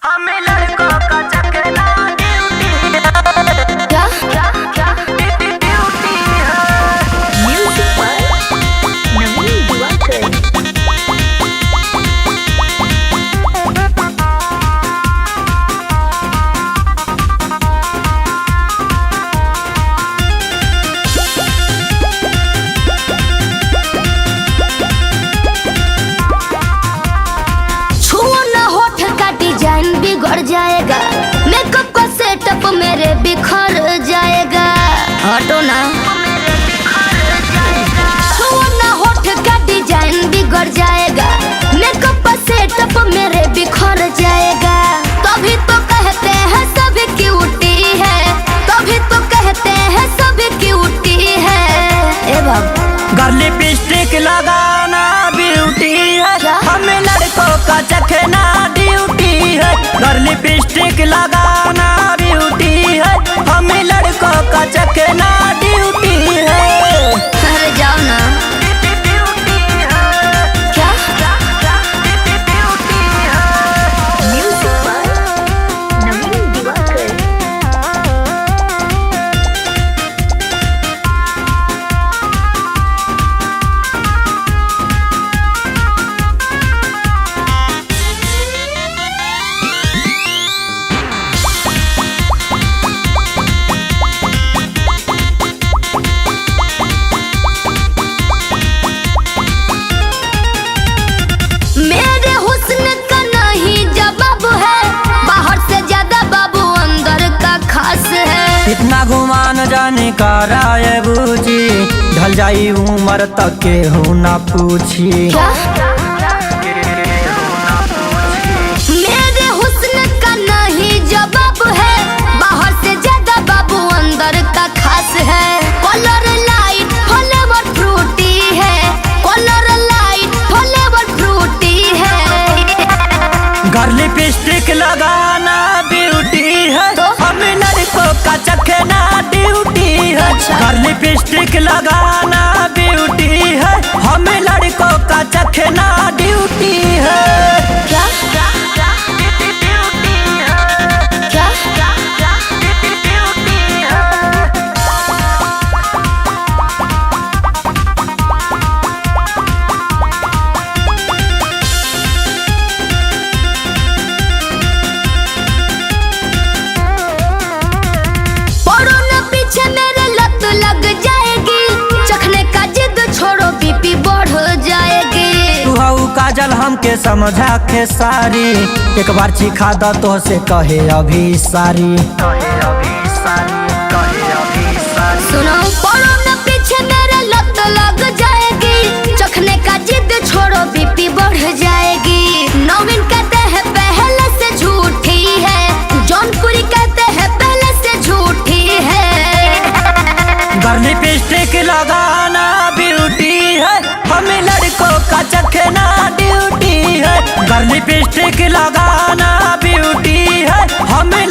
हमें लड़कों का चकना ड्यूटी क्या ड्यूटी है। म्यूजिक पर नवीन दिवाकर। छुओ ना होठ का डिजाइन बिगड़ जाएगा, मेकअप का सेटअप मेरे बिखर जाएगा। हटो ना। छुओ ना होठ का डिजाइन बिगड़ जाएगा, मेकअप का सेटअप मेरे बिखर जाएगा। तभी तो कहते हैं सभी क्यूटी है, तभी तो कहते हैं सभी क्यूटी है। ए बाबू घर लिपस्टिक लगाना ब्यूटी है, क्या? हमें लड़कों का चखना ड्यूटी है। घर लिपस्टिक लगाना ब्यूटी है, हमें लड़कों का चखना ड्यूटी है। अरे जाओ ना। क्या म्यूजिक पर नवीन दिवाकर। मेरे हुस्न का नहीं जवाब है, बाहर से ज्यादा बाबू अंदर का खास है। इतना घुमान जाने का राय बूझी, ढल जाई उम्र तक के हो ना पूछी। क्या मेरे हुस्न का नहीं जवाब है, बाहर से ज्यादा बाबू अंदर का खास है। कलर लाइट फ्लेवर फ्रूटी है, कलर लाइट फ्लेवर फ्रूटी है। घर लिपस्टिक लगाना ब्यूटी है, तो? हमें लड़कों का चखना ड्यूटी है। अच्छा। घर लिपस्टिक लगाना ब्यूटी है, हमें लड़कों का चखना ड्यूटी है। क्या क्या पढ़ो न पीछे मेरे लत लग जाएगी, चखने का जिद छोड़ो बीपी बढ़ जाएगी। तू हऊ काजल हमके समझा के सारी, एक बार चिखा द तो से कहे अभी सारी। सुनो पढ़ो न पीछे मेरे लत लग जाएगी, चखने का जिद छोड़ो बीपी बढ़ जाएगी। नवीन कहते हैं पहले से झूठी है, जौनपुरी कहते हैं पहले से झूठी है। घर लिपस्टिक लगाना ब्यूटी है, हमें लड़कों का चखना ड्यूटी है। घर लिपस्टिक लगाना ब्यूटी है, हमें